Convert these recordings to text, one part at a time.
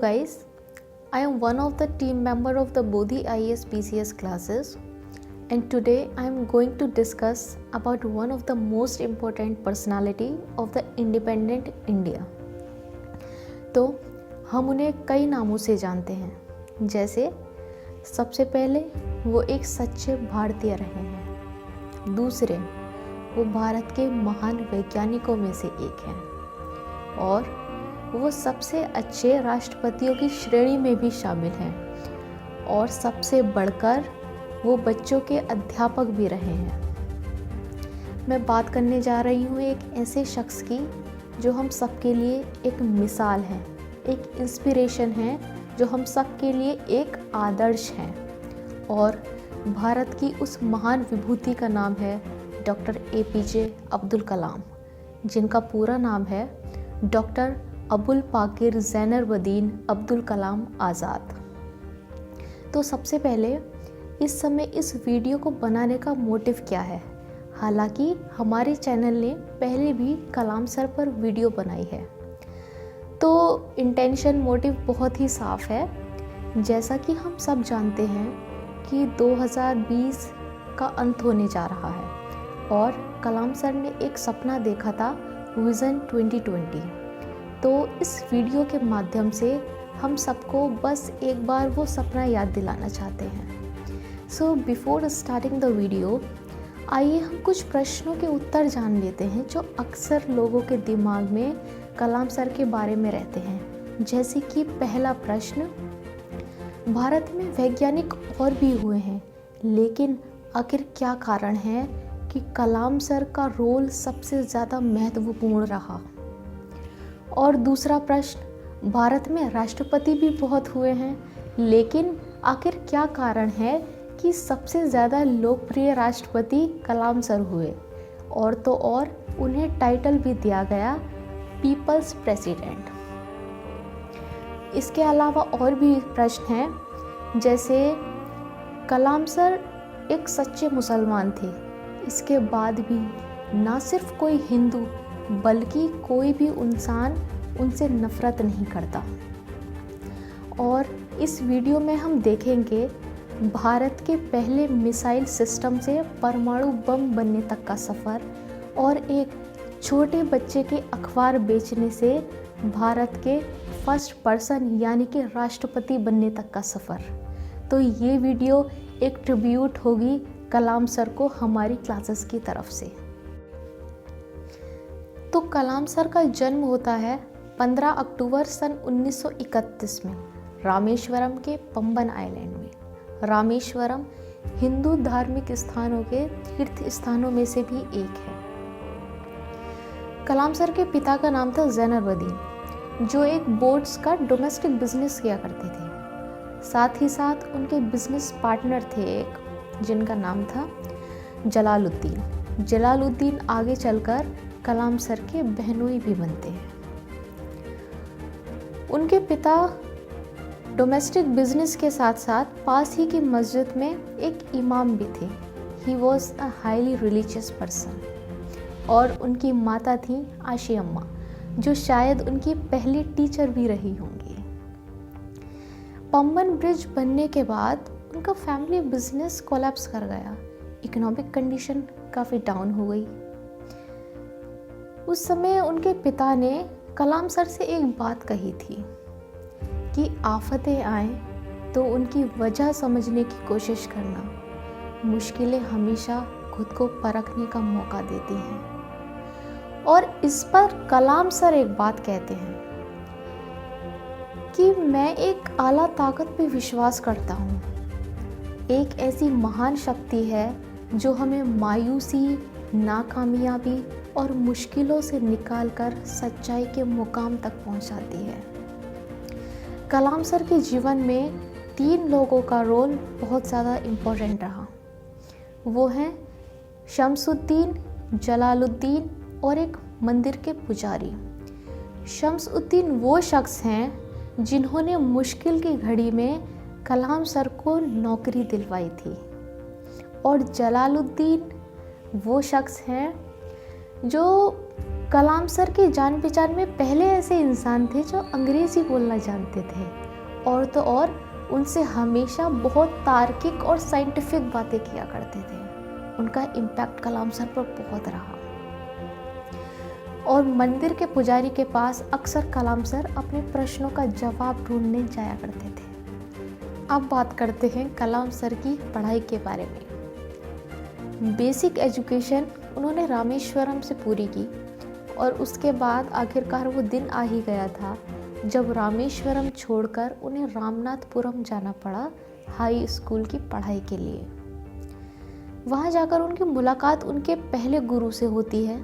guys, I am one of the team member of the Bodhi IAS PCS classes, and today I am going to discuss about one of the most important personality of the independent India. तो हम उन्हें कई नामों से जानते हैं, जैसे सबसे पहले वो एक सच्चे भारतीय रहे हैं, दूसरे वो भारत के महान वैज्ञानिकों में से एक हैं और वो सबसे अच्छे राष्ट्रपतियों की श्रेणी में भी शामिल हैं और सबसे बढ़कर वो बच्चों के अध्यापक भी रहे हैं। मैं बात करने जा रही हूँ एक ऐसे शख्स की जो हम सबके लिए एक मिसाल है, एक इंस्पिरेशन है, जो हम सबके लिए एक आदर्श हैं और भारत की उस महान विभूति का नाम है डॉक्टर APJ अब्दुल कलाम, जिनका पूरा नाम है डॉक्टर अबुल पाकिर ज़ैनुलब्दीन अब्दुल कलाम आज़ाद। तो सबसे पहले इस समय इस वीडियो को बनाने का मोटिव क्या है? हालांकि हमारे चैनल ने पहले भी कलाम सर पर वीडियो बनाई है, तो इंटेंशन मोटिव बहुत ही साफ है। जैसा कि हम सब जानते हैं कि 2020 का अंत होने जा रहा है और कलाम सर ने एक सपना देखा था, विज़न 2020। तो इस वीडियो के माध्यम से हम सबको बस एक बार वो सपना याद दिलाना चाहते हैं। So before starting the video, आइए हम कुछ प्रश्नों के उत्तर जान लेते हैं जो अक्सर लोगों के दिमाग में कलाम सर के बारे में रहते हैं। जैसे कि पहला प्रश्न, भारत में वैज्ञानिक और भी हुए हैं, लेकिन आखिर क्या कारण है कि कलाम सर का रोल सबसे ज़्यादा महत्वपूर्ण रहा? और दूसरा प्रश्न, भारत में राष्ट्रपति भी बहुत हुए हैं, लेकिन आखिर क्या कारण है कि सबसे ज़्यादा लोकप्रिय राष्ट्रपति कलाम सर हुए? और तो और उन्हें टाइटल भी दिया गया पीपल्स प्रेसिडेंट। इसके अलावा और भी प्रश्न हैं, जैसे कलाम सर एक सच्चे मुसलमान थे, इसके बाद भी ना सिर्फ कोई हिंदू बल्कि कोई भी इंसान उनसे नफ़रत नहीं करता। और इस वीडियो में हम देखेंगे भारत के पहले मिसाइल सिस्टम से परमाणु बम बनने तक का सफ़र और एक छोटे बच्चे के अखबार बेचने से भारत के फर्स्ट पर्सन यानी कि राष्ट्रपति बनने तक का सफ़र। तो ये वीडियो एक ट्रिब्यूट होगी कलाम सर को हमारी क्लासेस की तरफ से। तो कलाम सर का जन्म होता है 15 अक्टूबर सन 1931 में रामेश्वरम के पंबन आइलैंड में। रामेश्वरम हिंदू धार्मिक स्थानों के तीर्थ स्थानों में से भी एक है। कलाम सर के पिता का नाम था ज़ैनुलब्दीन, जो एक बोट्स का डोमेस्टिक बिजनेस किया करते थे। साथ ही साथ उनके बिजनेस पार्टनर थे एक, जिनका नाम था जलालुद्दीन। जलालुद्दीन आगे चलकर कलाम सर के बहनोई भी बनते हैं। उनके पिता डोमेस्टिक बिजनेस के साथ साथ पास ही की मस्जिद में एक इमाम भी थे। He was a highly religious person. और उनकी माता थी आशी अम्मा, जो शायद उनकी पहली टीचर भी रही होंगी। पंबन ब्रिज बनने के बाद उनका फैमिली बिजनेस कोलैप्स कर गया, इकोनॉमिक कंडीशन काफ़ी डाउन हो गई। उस समय उनके पिता ने कलाम सर से एक बात कही थी कि आफतें आएं तो उनकी वजह समझने की कोशिश करना, मुश्किलें हमेशा खुद को परखने का मौका देती हैं। और इस पर कलाम सर एक बात कहते हैं कि मैं एक आला ताकत पे विश्वास करता हूँ, एक ऐसी महान शक्ति है जो हमें मायूसी, नाकामयाबी और मुश्किलों से निकालकर सच्चाई के मुकाम तक पहुंचाती है। कलाम सर के जीवन में 3 लोगों का रोल बहुत ज़्यादा इम्पोर्टेंट रहा। वो हैं शम्सुद्दीन, जलालुद्दीन और एक मंदिर के पुजारी। शम्सुद्दीन वो शख्स हैं जिन्होंने मुश्किल की घड़ी में कलाम सर को नौकरी दिलवाई थी, और जलालुद्दीन वो शख्स हैं जो कलाम सर के जान पहचान में पहले ऐसे इंसान थे जो अंग्रेज़ी बोलना जानते थे, और तो और उनसे हमेशा बहुत तार्किक और साइंटिफिक बातें किया करते थे। उनका इम्पैक्ट कलाम सर पर बहुत रहा, और मंदिर के पुजारी के पास अक्सर कलाम सर अपने प्रश्नों का जवाब ढूंढने जाया करते थे। अब बात करते हैं कलाम सर की पढ़ाई के बारे में। बेसिक एजुकेशन उन्होंने रामेश्वरम से पूरी की, और उसके बाद आखिरकार वो दिन आ ही गया था जब रामेश्वरम छोड़कर उन्हें रामनाथपुरम जाना पड़ा हाई स्कूल की पढ़ाई के लिए। वहाँ जाकर उनकी मुलाकात उनके पहले गुरु से होती है,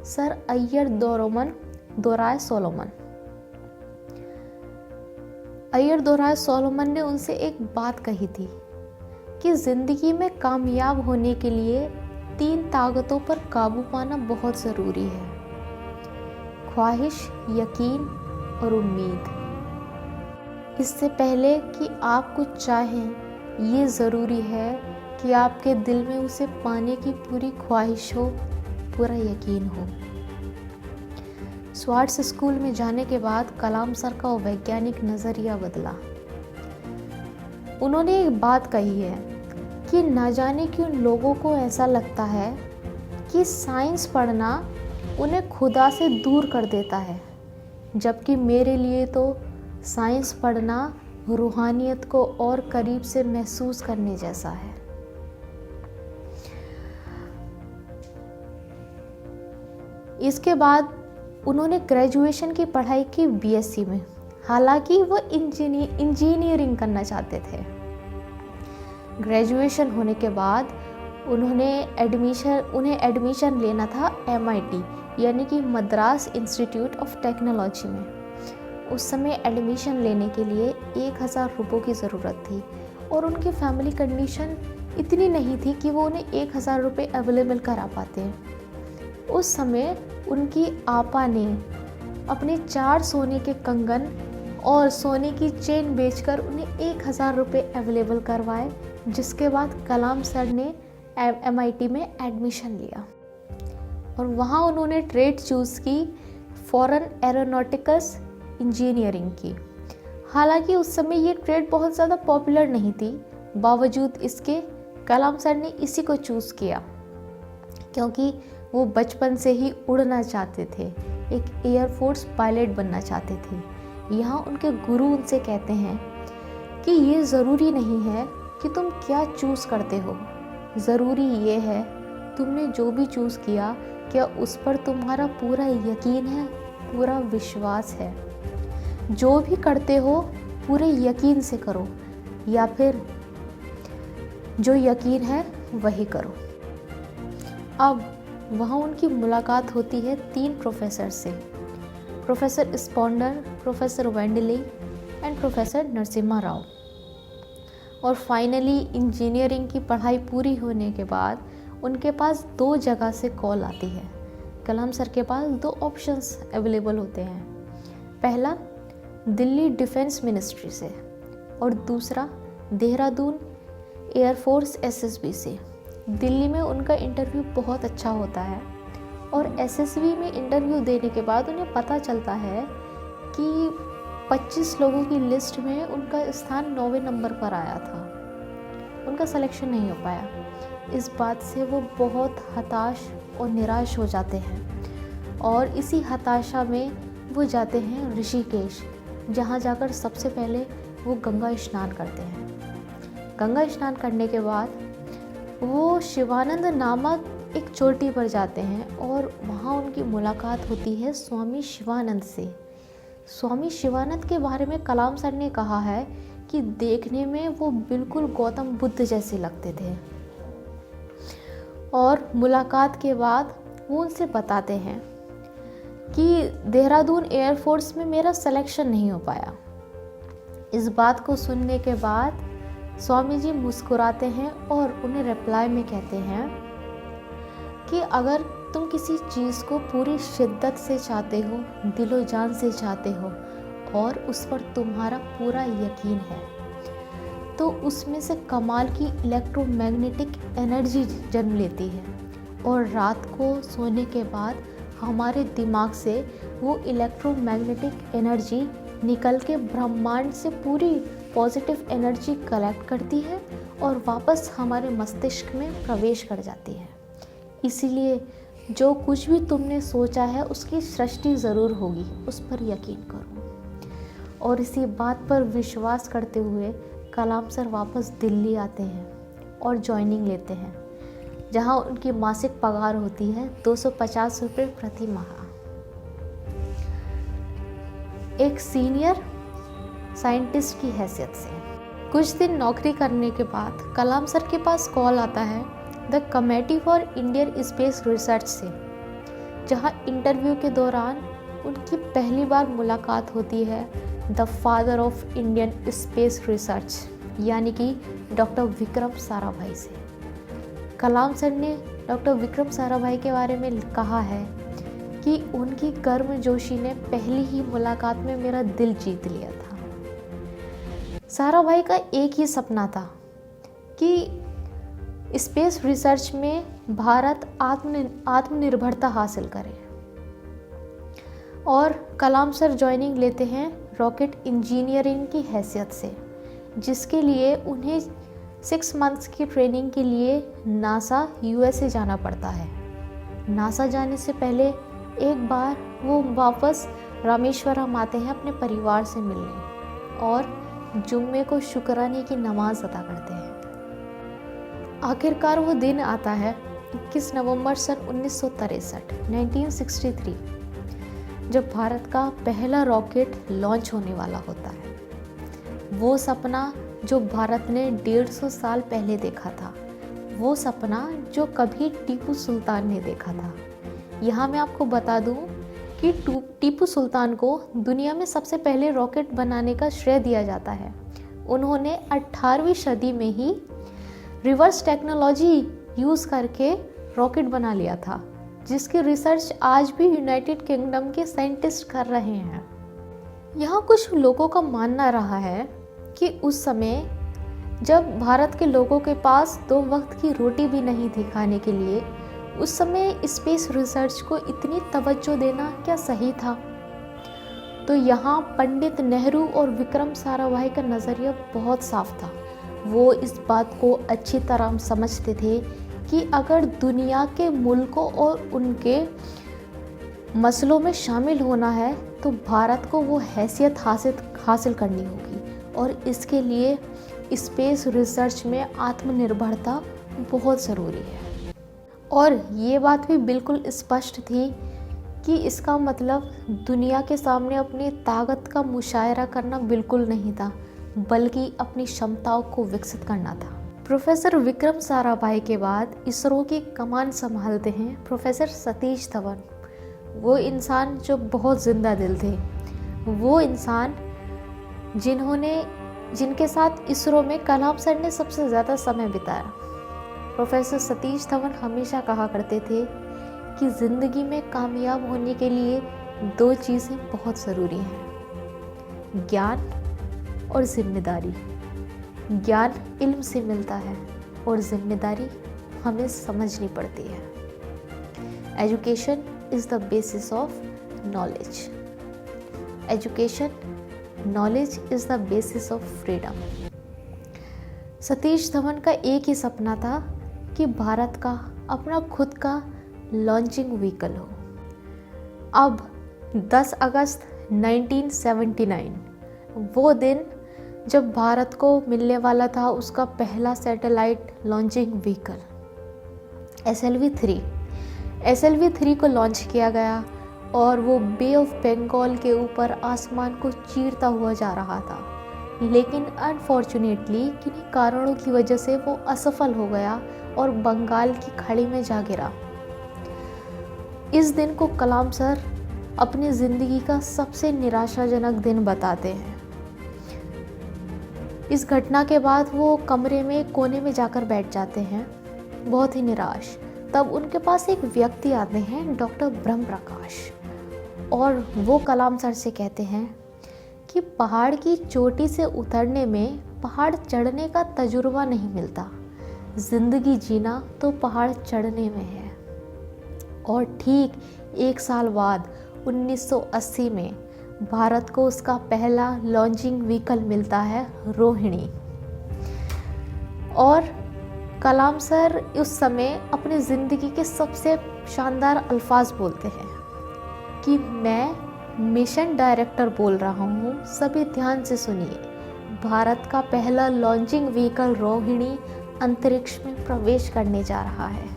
sir Iyer Dorai Solomon. Iyer Dorai Solomon ने उनसे एक बात कही थी कि ज़िंदगी में कामयाब होने के लिए 3 ताकतों पर काबू पाना बहुत ज़रूरी है: ख्वाहिश, यकीन और उम्मीद। इससे पहले कि आप कुछ चाहें, ये ज़रूरी है कि आपके दिल में उसे पाने की पूरी ख्वाहिश हो, पूरा यकीन हो। स्वार्ट्स स्कूल में जाने के बाद कलाम सर का वैज्ञानिक नज़रिया बदला। उन्होंने एक बात कही है कि ना जाने क्यों लोगों को ऐसा लगता है कि साइंस पढ़ना उन्हें खुदा से दूर कर देता है, जबकि मेरे लिए तो साइंस पढ़ना रूहानियत को और करीब से महसूस करने जैसा है। इसके बाद उन्होंने ग्रेजुएशन की पढ़ाई की बीएससी में, हालांकि वो इंजीनियरिंग करना चाहते थे। ग्रेजुएशन होने के बाद उन्हें एडमिशन लेना था MIT यानी कि मद्रास इंस्टीट्यूट ऑफ टेक्नोलॉजी में। उस समय एडमिशन लेने के लिए 1000 रुपयों की ज़रूरत थी, और उनकी फैमिली कंडीशन इतनी नहीं थी कि वो उन्हें 1000 रुपये अवेलेबल करा पाते। उस समय उनकी आपा ने अपने 4 सोने के कंगन और सोने की चेन बेचकर उन्हें 1000 रुपये अवेलेबल करवाए, जिसके बाद कलाम सर ने MIT में एडमिशन लिया, और वहाँ उन्होंने ट्रेड चूज़ की, फॉरेन एरोनॉटिक्स इंजीनियरिंग की। हालांकि उस समय ये ट्रेड बहुत ज़्यादा पॉपुलर नहीं थी, बावजूद इसके कलाम सर ने इसी को चूज़ किया क्योंकि वो बचपन से ही उड़ना चाहते थे, एक एयरफोर्स पायलट बनना चाहते थे। यहाँ उनके गुरु उनसे कहते हैं कि ये ज़रूरी नहीं है कि तुम क्या चूज़ करते हो, ज़रूरी ये है तुमने जो भी चूज़ किया, क्या उस पर तुम्हारा पूरा यकीन है, पूरा विश्वास है। जो भी करते हो पूरे यकीन से करो, या फिर जो यकीन है वही करो। अब वहाँ उनकी मुलाकात होती है 3 प्रोफेसर से, प्रोफेसर स्पॉन्डर, प्रोफेसर वेंडले एंड प्रोफेसर नरसिम्हा राव। और फाइनली इंजीनियरिंग की पढ़ाई पूरी होने के बाद उनके पास 2 जगह से कॉल आती है। कलाम सर के पास 2 ऑप्शंस अवेलेबल होते हैं, पहला दिल्ली डिफेंस मिनिस्ट्री से, और दूसरा देहरादून एयरफोर्स SSB से। दिल्ली में उनका इंटरव्यू बहुत अच्छा होता है, और SSB में इंटरव्यू देने के बाद उन्हें पता चलता है कि 25 लोगों की लिस्ट में उनका स्थान 9वें नंबर पर आया था, उनका सिलेक्शन नहीं हो पाया। इस बात से वो बहुत हताश और निराश हो जाते हैं, और इसी हताशा में वो जाते हैं ऋषिकेश, जहाँ जाकर सबसे पहले वो गंगा स्नान करते हैं। गंगा स्नान करने के बाद वो शिवानंद नामक एक चोटी पर जाते हैं, और वहाँ उनकी मुलाकात होती है स्वामी शिवानंद से। स्वामी शिवानंद के बारे में कलाम सर ने कहा है कि देखने में वो बिल्कुल गौतम बुद्ध जैसे लगते थे, और मुलाकात के बाद वो उनसे बताते हैं कि देहरादून एयरफोर्स में मेरा सिलेक्शन नहीं हो पाया। इस बात को सुनने के बाद स्वामी जी मुस्कुराते हैं और उन्हें रिप्लाई में कहते हैं कि अगर तुम किसी चीज़ को पूरी शिद्दत से चाहते हो, दिलो जान से चाहते हो, और उस पर तुम्हारा पूरा यकीन है, तो उसमें से कमाल की इलेक्ट्रोमैग्नेटिक एनर्जी जन्म लेती है, और रात को सोने के बाद हमारे दिमाग से वो इलेक्ट्रोमैग्नेटिक एनर्जी निकल के ब्रह्मांड से पूरी पॉजिटिव एनर्जी कलेक्ट करती है और वापस हमारे मस्तिष्क में प्रवेश कर जाती है। इसीलिए जो कुछ भी तुमने सोचा है उसकी सृष्टि ज़रूर होगी, उस पर यकीन करो। और इसी बात पर विश्वास करते हुए कलाम सर वापस दिल्ली आते हैं और ज्वाइनिंग लेते हैं, जहां उनकी मासिक पगार होती है 250 रुपये प्रति माह। एक सीनियर साइंटिस्ट की हैसियत से कुछ दिन नौकरी करने के बाद कलाम सर के पास कॉल आता है the committee for Indian space research से, जहां इंटरव्यू के दौरान उनकी पहली बार मुलाकात होती है the father of Indian space research यानी कि डॉक्टर विक्रम साराभाई से। कलाम सर ने डॉक्टर विक्रम साराभाई के बारे में कहा है कि उनकी गर्मजोशी ने पहली ही मुलाकात में मेरा दिल जीत लिया था। साराभाई का एक ही सपना था कि स्पेस रिसर्च में भारत आत्मनिर्भरता हासिल करे, और कलाम सर ज्वाइनिंग लेते हैं रॉकेट इंजीनियरिंग की हैसियत से, जिसके लिए उन्हें 6 मंथ्स की ट्रेनिंग के लिए नासा यूएसए जाना पड़ता है। नासा जाने से पहले एक बार वो वापस रामेश्वरम आते हैं अपने परिवार से मिलने और जुम्मे को शुक्राने की नमाज अदा करते हैं। आखिरकार वो दिन आता है 21 नवंबर सन 1963 जब भारत का पहला रॉकेट लॉन्च होने वाला होता है। वो सपना जो भारत ने 150 साल पहले देखा था, वो सपना जो कभी टीपू सुल्तान ने देखा था। यहाँ मैं आपको बता दूँ कि टीपू सुल्तान को दुनिया में सबसे पहले रॉकेट बनाने का श्रेय दिया जाता है। उन्होंने 18वीं सदी में ही रिवर्स टेक्नोलॉजी यूज़ करके रॉकेट बना लिया था, जिसकी रिसर्च आज भी यूनाइटेड किंगडम के साइंटिस्ट कर रहे हैं। यहाँ कुछ लोगों का मानना रहा है कि उस समय जब भारत के लोगों के पास 2 वक्त की रोटी भी नहीं थी खाने के लिए, उस समय स्पेस रिसर्च को इतनी तवज्जो देना क्या सही था? तो यहाँ पंडित नेहरू और विक्रम साराभाई का नज़रिया बहुत साफ था। वो इस बात को अच्छी तरह समझते थे कि अगर दुनिया के मुल्कों और उनके मसलों में शामिल होना है तो भारत को वो हैसियत हासिल करनी होगी, और इसके लिए स्पेस रिसर्च में आत्मनिर्भरता बहुत ज़रूरी है। और ये बात भी बिल्कुल स्पष्ट थी कि इसका मतलब दुनिया के सामने अपनी ताकत का मुशायरा करना बिल्कुल नहीं था, बल्कि अपनी क्षमताओं को विकसित करना था। प्रोफेसर विक्रम साराभाई के बाद इसरो की कमान संभालते हैं प्रोफेसर सतीश धवन। वो इंसान जो बहुत जिंदा दिल थे, वो इंसान जिनके साथ इसरो में कलाम सर ने सबसे ज़्यादा समय बिताया। प्रोफेसर सतीश धवन हमेशा कहा करते थे कि ज़िंदगी में कामयाब होने के लिए 2 चीज़ें बहुत ज़रूरी हैं, ज्ञान और जिम्मेदारी। ज्ञान इल्म से मिलता है और जिम्मेदारी हमें समझनी पड़ती है। Education is the basis of knowledge. Education knowledge is the basis of freedom. Satish Dhawan का एक ही सपना था कि भारत का अपना खुद का लॉन्चिंग व्हीकल हो। अब 10 अगस्त 1979 वो दिन जब भारत को मिलने वाला था उसका पहला सैटेलाइट लॉन्चिंग व्हीकल SLV-3 को लॉन्च किया गया, और वो बे ऑफ बंगाल के ऊपर आसमान को चीरता हुआ जा रहा था। लेकिन अनफॉर्चुनेटली किन्हीं कारणों की वजह से वो असफल हो गया और बंगाल की खाड़ी में जा गिरा। इस दिन को कलाम सर अपनी ज़िंदगी का सबसे निराशाजनक दिन बताते हैं। इस घटना के बाद वो कमरे में कोने में जाकर बैठ जाते हैं, बहुत ही निराश। तब उनके पास एक व्यक्ति आते हैं, डॉक्टर ब्रह्म प्रकाश, और वो कलाम सर से कहते हैं कि पहाड़ की चोटी से उतरने में पहाड़ चढ़ने का तजुर्बा नहीं मिलता, ज़िंदगी जीना तो पहाड़ चढ़ने में है। और ठीक 1 साल बाद 1980 में भारत को उसका पहला लॉन्चिंग व्हीकल मिलता है, रोहिणी। और कलाम सर उस समय अपनी ज़िंदगी के सबसे शानदार अल्फाज बोलते हैं कि मैं मिशन डायरेक्टर बोल रहा हूँ, सभी ध्यान से सुनिए। भारत का पहला लॉन्चिंग व्हीकल रोहिणी अंतरिक्ष में प्रवेश करने जा रहा है।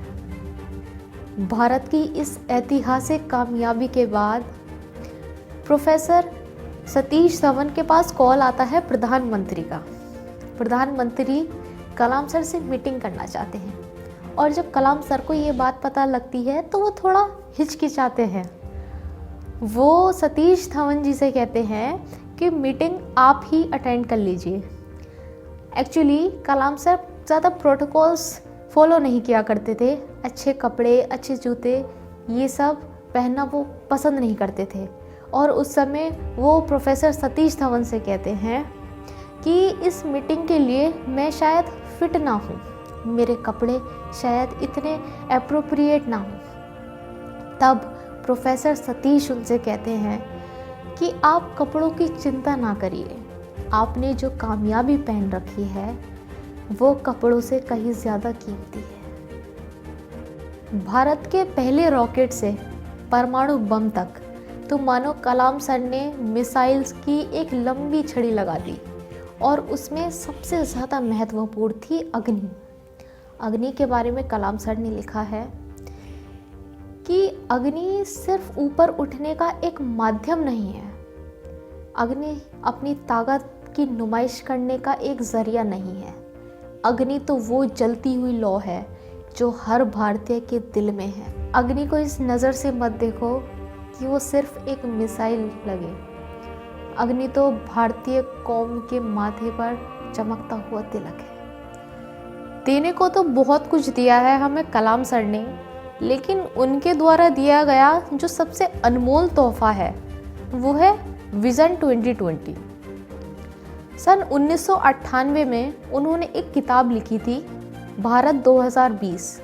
भारत की इस ऐतिहासिक कामयाबी के बाद प्रोफेसर सतीश धवन के पास कॉल आता है प्रधानमंत्री का। प्रधानमंत्री कलाम सर से मीटिंग करना चाहते हैं और जब कलाम सर को ये बात पता लगती है तो वो थोड़ा हिचकिचाते हैं। वो सतीश धवन जी से कहते हैं कि मीटिंग आप ही अटेंड कर लीजिए। एक्चुअली कलाम सर ज़्यादा प्रोटोकॉल्स फॉलो नहीं किया करते थे। अच्छे कपड़े, अच्छे जूते, ये सब पहनना वो पसंद नहीं करते थे। और उस समय वो प्रोफेसर सतीश धवन से कहते हैं कि इस मीटिंग के लिए मैं शायद फिट ना हूँ, मेरे कपड़े शायद इतने एप्रोप्रिएट ना हों। तब प्रोफेसर सतीश उनसे कहते हैं कि आप कपड़ों की चिंता ना करिए, आपने जो कामयाबी पहन रखी है वो कपड़ों से कहीं ज़्यादा कीमती है। भारत के पहले रॉकेट से परमाणु बम तक तो मानो कलाम सर ने मिसाइल्स की एक लंबी छड़ी लगा दी और उसमें सबसे ज़्यादा महत्वपूर्ण थी अग्नि। अग्नि के बारे में कलाम सर ने लिखा है कि अग्नि सिर्फ ऊपर उठने का एक माध्यम नहीं है, अग्नि अपनी ताकत की नुमाइश करने का एक जरिया नहीं है। अग्नि तो वो जलती हुई लौ है जो हर भारतीय के दिल में है। अग्नि को इस नज़र से मत देखो कि वो सिर्फ एक मिसाइल लगे। अग्नि तो भारतीय कौम के माथे पर चमकता हुआ तिलक है। देने को तो बहुत कुछ दिया है हमें कलाम सर ने, लेकिन उनके द्वारा दिया गया जो सबसे अनमोल तोहफा है वो है विज़न 2020। सन 1998 में उन्होंने एक किताब लिखी थी, भारत 2020,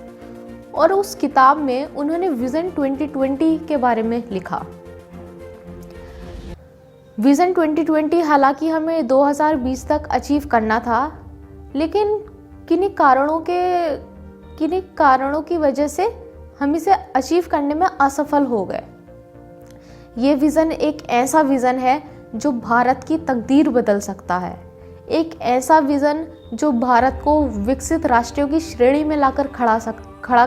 और उस किताब में उन्होंने विज़न 2020 के बारे में लिखा। विज़न 2020 हालांकि हमें 2020 तक अचीव करना था, लेकिन किन्हीं कारणों की वजह से हम इसे अचीव करने में असफल हो गए। ये विज़न एक ऐसा विज़न है जो भारत की तकदीर बदल सकता है, एक ऐसा विज़न जो भारत को विकसित राष्ट्रों की श्रेणी में लाकर खड़ा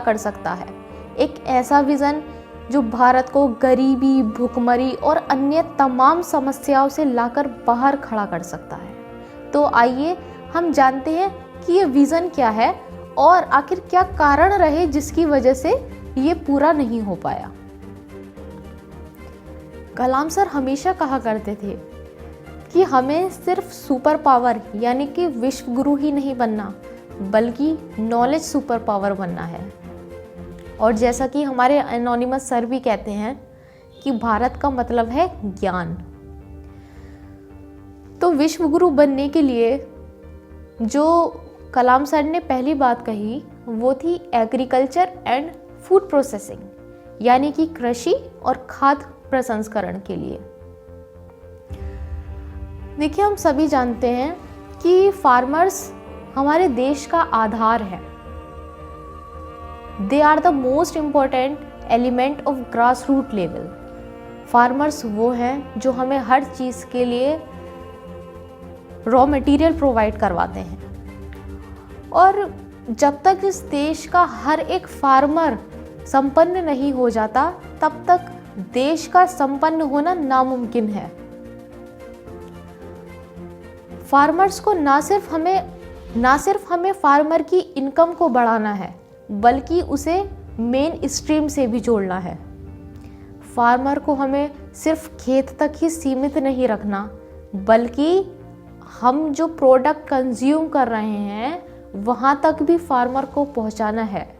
कर सकता है, एक ऐसा विज़न जो भारत को गरीबी, भुखमरी और अन्य तमाम समस्याओं से लाकर बाहर खड़ा कर सकता है। तो आइए हम जानते हैं कि ये विज़न क्या है और आखिर क्या कारण रहे जिसकी वजह से ये पूरा नहीं हो पाया। कलाम सर हमेशा कहा करते थे कि हमें सिर्फ सुपर पावर यानी कि विश्व गुरु ही नहीं बनना, बल्कि नॉलेज सुपर पावर बनना है। और जैसा कि हमारे एनोनिमस सर भी कहते हैं कि भारत का मतलब है ज्ञान। तो विश्व गुरु बनने के लिए जो कलाम सर ने पहली बात कही वो थी एग्रीकल्चर एंड फूड प्रोसेसिंग, यानी कि कृषि और खाद्य प्रसंस्करण के लिए। देखिए, हम सभी जानते हैं कि फार्मर्स हमारे देश का आधार है। They are the most important element of grass root level. Farmers वो हैं जो हमें हर चीज़ के लिए रॉ मटेरियल प्रोवाइड करवाते हैं, और जब तक इस देश का हर एक फार्मर संपन्न नहीं हो जाता तब तक देश का संपन्न होना नामुमकिन है। फार्मर्स को ना सिर्फ हमें फार्मर की इनकम को बढ़ाना है, बल्कि उसे मेन स्ट्रीम से भी जोड़ना है। फार्मर को हमें सिर्फ खेत तक ही सीमित नहीं रखना, बल्कि हम जो प्रोडक्ट कंज्यूम कर रहे हैं वहाँ तक भी फार्मर को पहुँचाना है।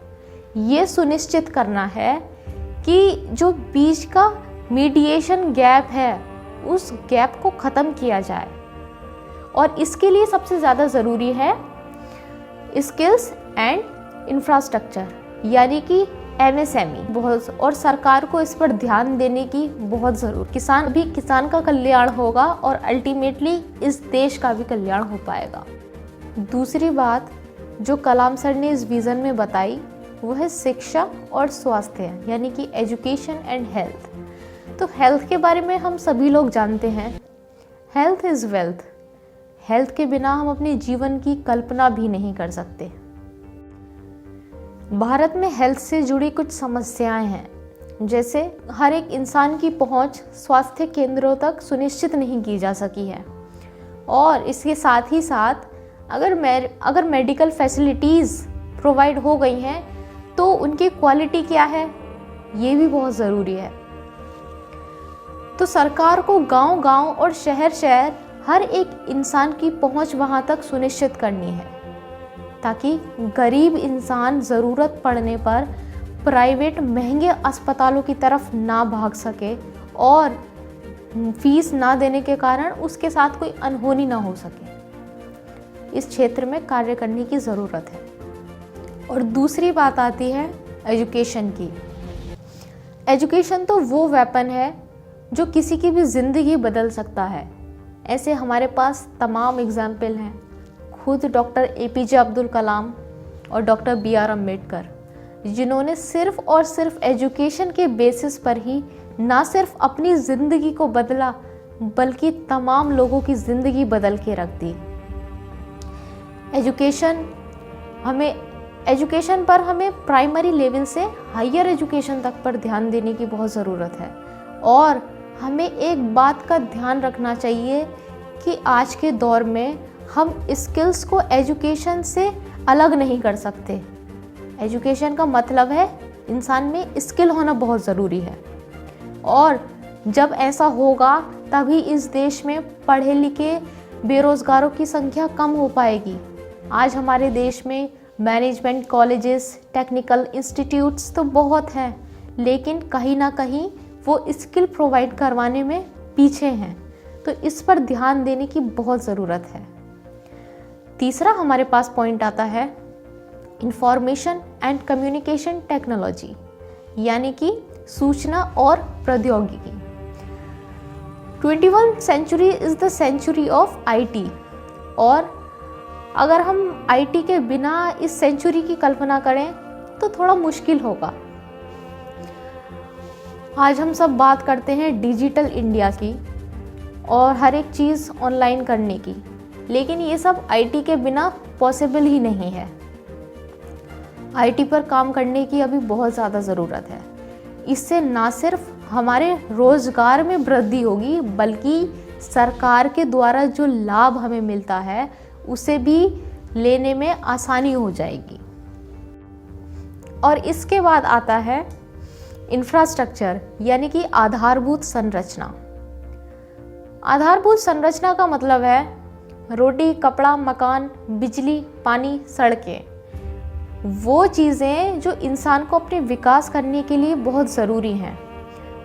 ये सुनिश्चित करना है कि जो बीच का मीडिएशन गैप है उस गैप को ख़त्म किया जाए, और इसके लिए सबसे ज़्यादा ज़रूरी है स्किल्स एंड इंफ्रास्ट्रक्चर, यानी कि MSME बहुत, और सरकार को इस पर ध्यान देने की बहुत ज़रूरत। किसान का कल्याण होगा और अल्टीमेटली इस देश का भी कल्याण हो पाएगा। दूसरी बात जो कलाम सर ने इस विज़न में बताई वो है शिक्षा और स्वास्थ्य, यानी कि एजुकेशन एंड हेल्थ। तो हेल्थ के बारे में हम सभी लोग जानते हैं, हेल्थ इज़ वेल्थ। हेल्थ के बिना हम अपने जीवन की कल्पना भी नहीं कर सकते। भारत में हेल्थ से जुड़ी कुछ समस्याएं हैं, जैसे हर एक इंसान की पहुंच स्वास्थ्य केंद्रों तक सुनिश्चित नहीं की जा सकी है, और इसके साथ ही साथ अगर मेडिकल फैसिलिटीज़ प्रोवाइड हो गई हैं तो उनकी क्वालिटी क्या है, ये भी बहुत ज़रूरी है। तो सरकार को गांव-गांव और शहर-शहर हर एक इंसान की पहुंच वहां तक सुनिश्चित करनी है, ताकि गरीब इंसान ज़रूरत पड़ने पर प्राइवेट महंगे अस्पतालों की तरफ ना भाग सके और फीस ना देने के कारण उसके साथ कोई अनहोनी ना हो सके। इस क्षेत्र में कार्य करने की ज़रूरत है। और दूसरी बात आती है एजुकेशन की। एजुकेशन तो वो वेपन है जो किसी की भी ज़िंदगी बदल सकता है। ऐसे हमारे पास तमाम एग्जाम्पल हैं, खुद डॉक्टर APJ अब्दुल कलाम और डॉक्टर BR अम्बेडकर, जिन्होंने सिर्फ और सिर्फ एजुकेशन के बेसिस पर ही ना सिर्फ अपनी ज़िंदगी को बदला बल्कि तमाम लोगों की ज़िंदगी बदल के रख दी। एजुकेशन पर हमें प्राइमरी लेवल से हायर एजुकेशन तक पर ध्यान देने की बहुत ज़रूरत है। और हमें एक बात का ध्यान रखना चाहिए कि आज के दौर में हम स्किल्स को एजुकेशन से अलग नहीं कर सकते। एजुकेशन का मतलब है इंसान में स्किल होना बहुत ज़रूरी है, और जब ऐसा होगा तभी इस देश में पढ़े लिखे बेरोज़गारों की संख्या कम हो पाएगी। आज हमारे देश में मैनेजमेंट कॉलेजेस, टेक्निकल इंस्टीट्यूट्स तो बहुत हैं, लेकिन कहीं ना कहीं वो स्किल प्रोवाइड करवाने में पीछे हैं। तो इस पर ध्यान देने की बहुत ज़रूरत है। तीसरा हमारे पास पॉइंट आता है इंफॉर्मेशन एंड कम्युनिकेशन टेक्नोलॉजी, यानी कि सूचना और प्रौद्योगिकी। 21वीं century is the century of IT, और अगर हम IT के बिना इस सेंचुरी की कल्पना करें तो थोड़ा मुश्किल होगा। आज हम सब बात करते हैं डिजिटल इंडिया की और हर एक चीज़ ऑनलाइन करने की, लेकिन ये सब IT के बिना पॉसिबल ही नहीं है। IT पर काम करने की अभी बहुत ज़्यादा ज़रूरत है। इससे ना सिर्फ हमारे रोज़गार में वृद्धि होगी, बल्कि सरकार के द्वारा जो लाभ हमें मिलता है उसे भी लेने में आसानी हो जाएगी। और इसके बाद आता है इंफ्रास्ट्रक्चर, यानी कि आधारभूत संरचना। आधारभूत संरचना का मतलब है रोटी, कपड़ा, मकान, बिजली, पानी, सड़कें, वो चीज़ें जो इंसान को अपने विकास करने के लिए बहुत ज़रूरी हैं,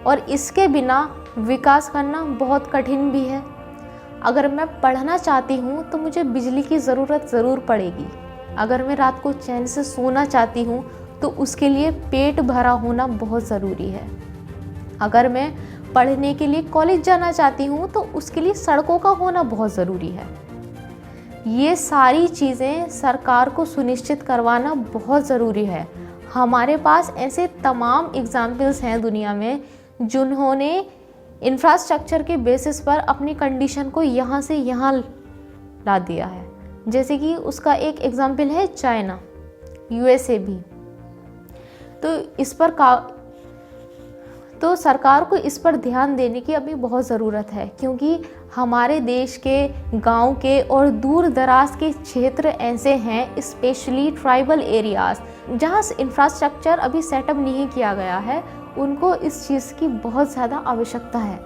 और इसके बिना विकास करना बहुत कठिन भी है। अगर मैं पढ़ना चाहती हूँ तो मुझे बिजली की ज़रूरत ज़रूर पड़ेगी। अगर मैं रात को चैन से सोना चाहती हूँ तो उसके लिए पेट भरा होना बहुत ज़रूरी है। अगर मैं पढ़ने के लिए कॉलेज जाना चाहती हूँ तो उसके लिए सड़कों का होना बहुत ज़रूरी है। ये सारी चीज़ें सरकार को सुनिश्चित करवाना बहुत ज़रूरी है। हमारे पास ऐसे तमाम एग्जाम्पल्स हैं दुनिया में जिन्होंने इंफ्रास्ट्रक्चर के बेसिस पर अपनी कंडीशन को यहाँ से यहाँ ला दिया है। जैसे कि उसका एक एग्जाम्पल है चाइना, USA भी। तो सरकार को इस पर ध्यान देने की अभी बहुत ज़रूरत है, क्योंकि हमारे देश के गांव के और दूर दराज के क्षेत्र ऐसे हैं, स्पेशली ट्राइबल एरियाज़, जहां इंफ्रास्ट्रक्चर अभी सेटअप नहीं किया गया है। उनको इस चीज़ की बहुत ज़्यादा आवश्यकता है।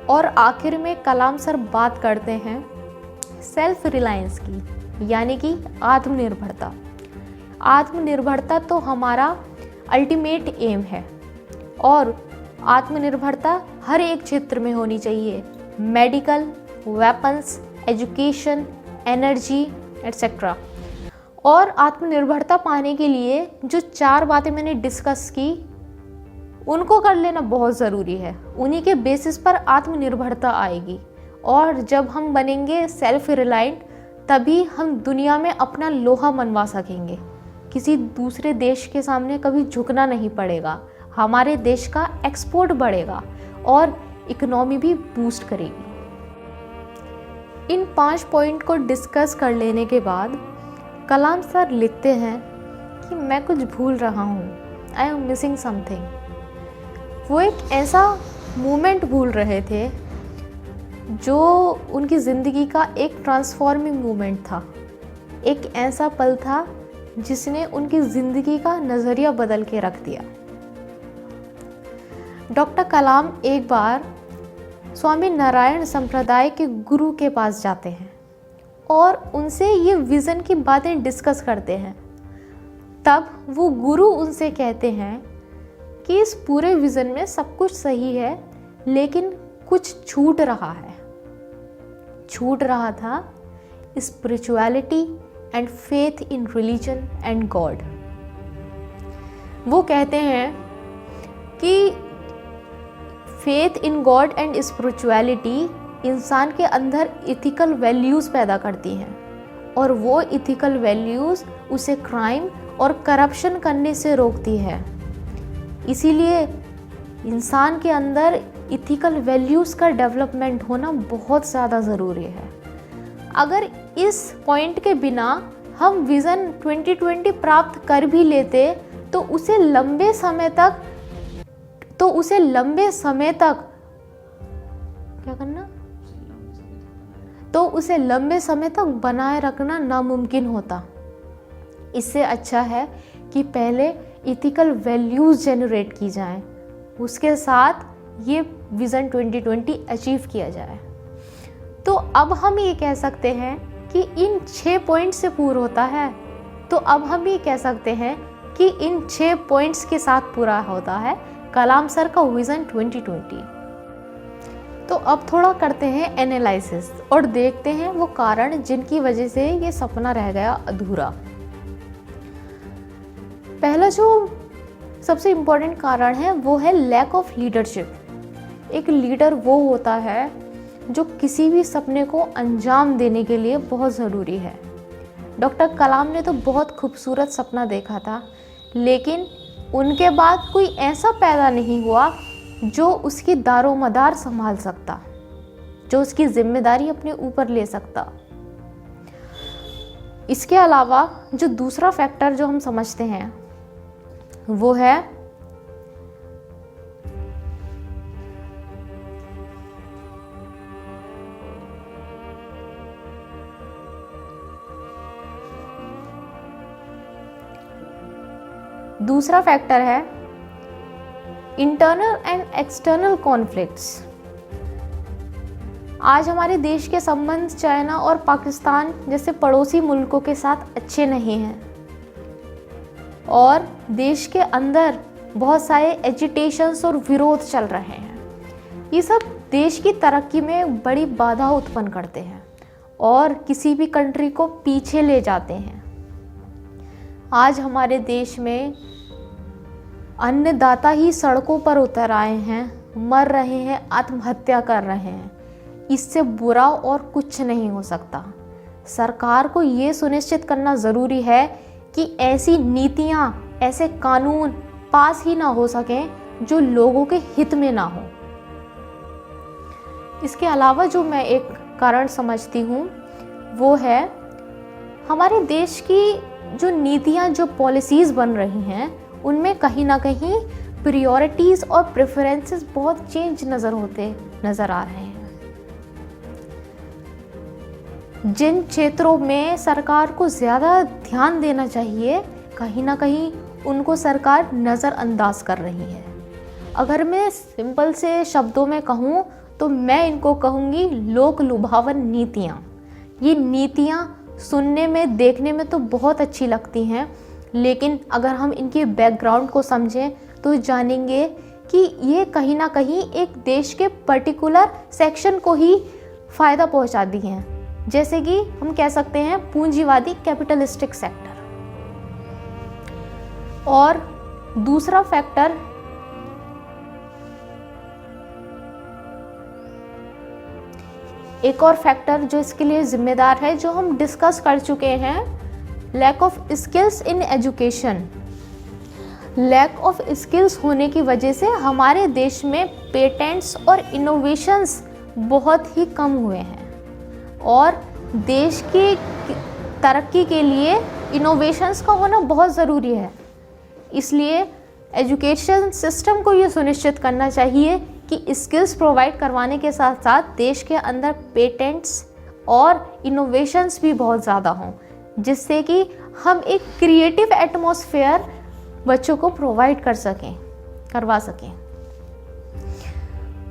और आखिर में कलाम सर बात करते हैं सेल्फ रिलायंस की, यानी कि आत्मनिर्भरता। आत्मनिर्भरता तो हमारा अल्टीमेट एम है, और आत्मनिर्भरता हर एक क्षेत्र में होनी चाहिए। Medical, weapons, education, energy etcetera. और आत्मनिर्भरता पाने के लिए जो 4 बातें मैंने डिस्कस की उनको कर लेना बहुत ज़रूरी है। उन्हीं के बेसिस पर आत्मनिर्भरता आएगी और जब हम बनेंगे सेल्फ रिलायंट तभी हम दुनिया में अपना लोहा मनवा सकेंगे। किसी दूसरे देश के सामने कभी झुकना नहीं पड़ेगा। हमारे देश का एक्सपोर्ट बढ़ेगा और इकोनॉमी भी बूस्ट करेगी। इन 5 पॉइंट को डिस्कस कर लेने के बाद कलाम सर लिखते हैं कि मैं कुछ भूल रहा हूँ, आई एम मिसिंग समथिंग। वो एक ऐसा मोमेंट भूल रहे थे जो उनकी ज़िंदगी का एक ट्रांसफॉर्मिंग मोमेंट था, एक ऐसा पल था जिसने उनकी ज़िंदगी का नज़रिया बदल के रख दिया। डॉक्टर कलाम एक बार स्वामी नारायण संप्रदाय के गुरु के पास जाते हैं और उनसे ये विज़न की बातें डिस्कस करते हैं। तब वो गुरु उनसे कहते हैं कि इस पूरे विज़न में सब कुछ सही है लेकिन कुछ छूट रहा है। छूट रहा था spirituality and faith in religion and God. वो कहते हैं कि faith in God and spirituality इंसान के अंदर इथिकल वैल्यूज़ पैदा करती हैं और वो इथिकल वैल्यूज़ उसे क्राइम और करप्शन करने से रोकती है। इसीलिए इंसान के अंदर इथिकल वैल्यूज़ का डेवलपमेंट होना बहुत ज़्यादा ज़रूरी है। अगर इस पॉइंट के बिना हम विज़न 2020 प्राप्त कर भी लेते तो उसे लंबे समय तक क्या करना, तो उसे लंबे समय तक बनाए रखना नामुमकिन होता। इससे अच्छा है कि पहले इथिकल वैल्यूज़ जनरेट की जाएं, उसके साथ ये विज़न 2020 अचीव किया जाए। तो अब हम ये कह सकते हैं कि इन 6 पॉइंट्स से पूरा होता है, तो अब हम ये कह सकते हैं कि इन 6 पॉइंट्स के साथ पूरा होता है कलाम सर का विज़न 2020। तो अब थोड़ा करते हैं एनालिसिस और देखते हैं वो कारण जिनकी वजह से ये सपना रह गया अधूरा। पहला जो सबसे इम्पोर्टेंट कारण है वो है लैक ऑफ लीडरशिप। एक लीडर वो होता है जो किसी भी सपने को अंजाम देने के लिए बहुत ज़रूरी है। डॉक्टर कलाम ने तो बहुत खूबसूरत सपना देखा था, लेकिन उनके बाद कोई ऐसा पैदा नहीं हुआ जो उसकी दारोमदार संभाल सकता, जो उसकी जिम्मेदारी अपने ऊपर ले सकता। इसके अलावा जो दूसरा फैक्टर जो हम समझते हैं वो है इंटरनल एंड एक्सटर्नल कॉन्फ्लिक्ट्स। आज हमारे देश के संबंध चाइना और पाकिस्तान जैसे पड़ोसी मुल्कों के साथ अच्छे नहीं हैं और देश के अंदर बहुत सारे एजिटेशंस और विरोध चल रहे हैं। ये सब देश की तरक्की में बड़ी बाधा उत्पन्न करते हैं और किसी भी कंट्री को पीछे ले जाते हैं। आज हमारे देश में अन्नदाता ही सड़कों पर उतर आए हैं, मर रहे हैं, आत्महत्या कर रहे हैं। इससे बुरा और कुछ नहीं हो सकता। सरकार को ये सुनिश्चित करना ज़रूरी है कि ऐसी नीतियाँ, ऐसे कानून पास ही ना हो सकें जो लोगों के हित में ना हो। इसके अलावा जो मैं एक कारण समझती हूँ वो है हमारे देश की जो नीतियाँ, जो पॉलिसीज़ बन रही हैं उनमें कहीं ना कहीं प्रायोरिटीज़ और प्रेफरेंसेस बहुत चेंज नज़र आ रहे हैं। जिन क्षेत्रों में सरकार को ज़्यादा ध्यान देना चाहिए, कहीं ना कहीं उनको सरकार नज़रअंदाज कर रही है। अगर मैं सिंपल से शब्दों में कहूँ तो मैं इनको कहूँगी लोक लुभावन नीतियाँ। ये नीतियाँ सुनने में, देखने में तो बहुत अच्छी लगती हैं, लेकिन अगर हम इनके बैकग्राउंड को समझें तो जानेंगे कि ये कहीं ना कहीं एक देश के पर्टिकुलर सेक्शन को ही फ़ायदा पहुंचाती हैं। जैसे कि हम कह सकते हैं पूंजीवादी कैपिटलिस्टिक सेक्टर। और दूसरा फैक्टर एक और फैक्टर जो इसके लिए जिम्मेदार है, जो हम डिस्कस कर चुके हैं, lack of skills in education. Lack of skills होने की वजह से हमारे देश में पेटेंट्स और इनोवेशंस बहुत ही कम हुए हैं और देश की तरक्की के लिए इनोवेशंस का होना बहुत ज़रूरी है। इसलिए एजुकेशन सिस्टम को ये सुनिश्चित करना चाहिए कि स्किल्स प्रोवाइड करवाने के साथ साथ देश के अंदर पेटेंट्स और इनोवेशंस भी बहुत ज़्यादा हों, जिससे कि हम एक क्रिएटिव एटमॉस्फेयर बच्चों को प्रोवाइड करवा सकें।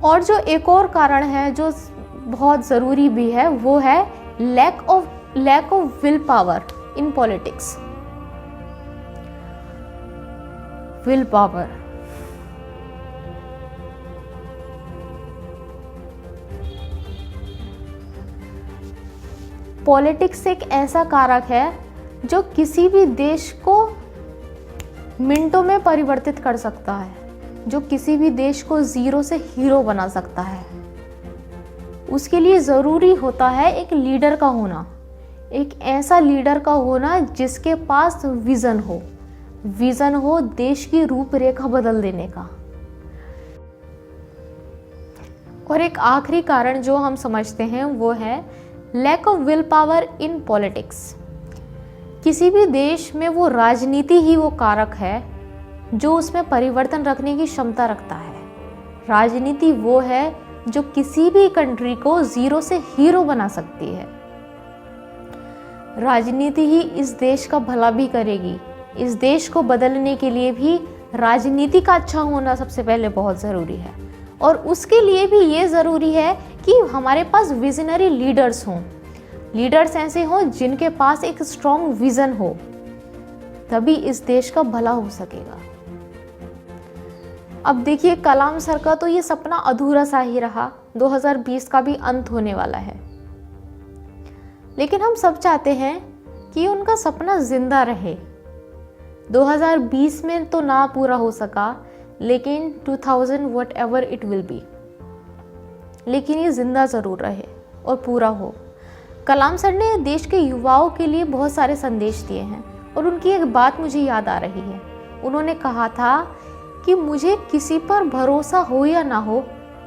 और जो एक और कारण है जो बहुत ज़रूरी भी है, वो है lack of will power in politics. Will power, politics एक ऐसा कारक है जो किसी भी देश को मिनटों में परिवर्तित कर सकता है, जो किसी भी देश को जीरो से हीरो बना सकता है। उसके लिए ज़रूरी होता है एक लीडर का होना, एक ऐसा लीडर का होना जिसके पास विज़न हो देश की रूपरेखा बदल देने का। और एक आखिरी कारण जो हम समझते हैं वो है lack of will power in politics. किसी भी देश में वो राजनीति ही वो कारक है जो उसमें परिवर्तन रखने की क्षमता रखता है। राजनीति वो है जो किसी भी कंट्री को जीरो से हीरो बना सकती है। राजनीति ही इस देश का भला भी करेगी। इस देश को बदलने के लिए भी राजनीति का अच्छा होना सबसे पहले बहुत ज़रूरी है, और उसके लिए भी ये ज़रूरी है कि हमारे पास विजनरी लीडर्स हों। लीडर्स ऐसे हों जिनके पास एक स्ट्रॉन्ग विज़न हो, तभी इस देश का भला हो सकेगा। अब देखिए, कलाम सर का तो ये सपना अधूरा सा ही रहा। 2020 का भी अंत होने वाला है, लेकिन हम सब चाहते हैं कि उनका सपना जिंदा रहे। 2020 में तो ना पूरा हो सका, लेकिन 2000 व्हाटएवर इट विल बी, लेकिन ये जिंदा ज़रूर रहे और पूरा हो। कलाम सर ने देश के युवाओं के लिए बहुत सारे संदेश दिए हैं, और उनकी एक बात मुझे याद आ रही है। उन्होंने कहा था कि मुझे किसी पर भरोसा हो या ना हो,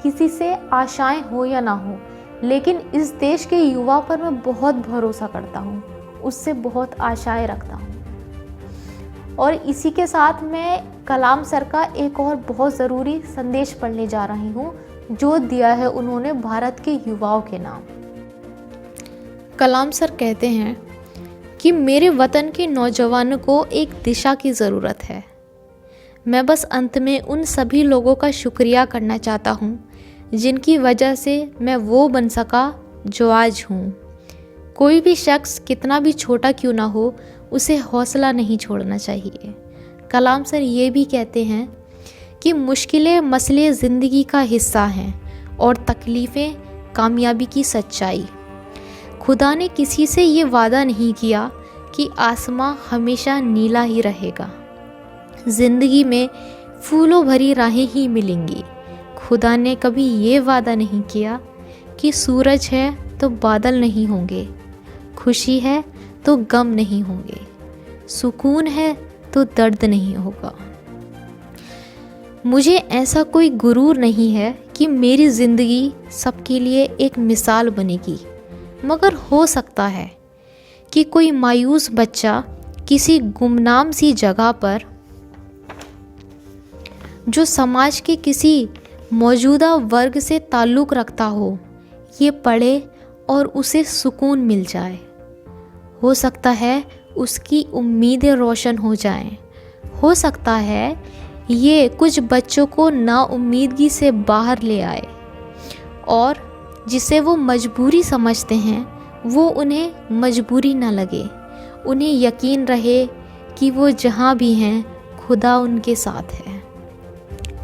किसी से आशाएं हो या ना हो, लेकिन इस देश के युवा पर मैं बहुत भरोसा करता हूँ, उससे बहुत आशाएं रखता हूँ। और इसी के साथ मैं कलाम सर का एक और बहुत ज़रूरी संदेश पढ़ने जा रही हूँ, जो दिया है उन्होंने भारत के युवाओं के नाम। कलाम सर कहते हैं कि मेरे वतन के नौजवानों को एक दिशा की ज़रूरत है। मैं बस अंत में उन सभी लोगों का शुक्रिया करना चाहता हूँ जिनकी वजह से मैं वो बन सका जो आज हूँ। कोई भी शख्स कितना भी छोटा क्यों ना हो, उसे हौसला नहीं छोड़ना चाहिए। कलाम सर ये भी कहते हैं कि मुश्किलें मसले ज़िंदगी का हिस्सा हैं और तकलीफ़ें कामयाबी की सच्चाई। खुदा ने किसी से ये वादा नहीं किया कि आसमां हमेशा नीला ही रहेगा। ज़िंदगी में फूलों भरी राहें ही मिलेंगी। खुदा ने कभी ये वादा नहीं किया कि सूरज है तो बादल नहीं होंगे, खुशी है तो गम नहीं होंगे, सुकून है तो दर्द नहीं होगा। मुझे ऐसा कोई गुरूर नहीं है कि मेरी ज़िंदगी सबके लिए एक मिसाल बनेगी, मगर हो सकता है कि कोई मायूस बच्चा किसी गुमनाम सी जगह पर, जो समाज के किसी मौजूदा वर्ग से ताल्लुक़ रखता हो, ये पढ़े और उसे सुकून मिल जाए। हो सकता है उसकी उम्मीदें रोशन हो जाएं। हो सकता है ये कुछ बच्चों को नाउम्मीदगी से बाहर ले आए, और जिसे वो मजबूरी समझते हैं वो उन्हें मजबूरी ना लगे। उन्हें यकीन रहे कि वो जहाँ भी हैं खुदा उनके साथ है।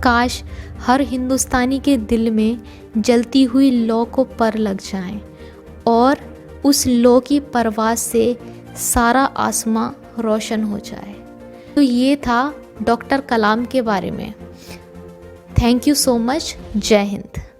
काश हर हिंदुस्तानी के दिल में जलती हुई लौ को पर लग जाएं, और उस लौ की परवाज़ से सारा आसमां रोशन हो जाए। तो ये था डॉक्टर कलाम के बारे में। Thank you so much. जय हिंद।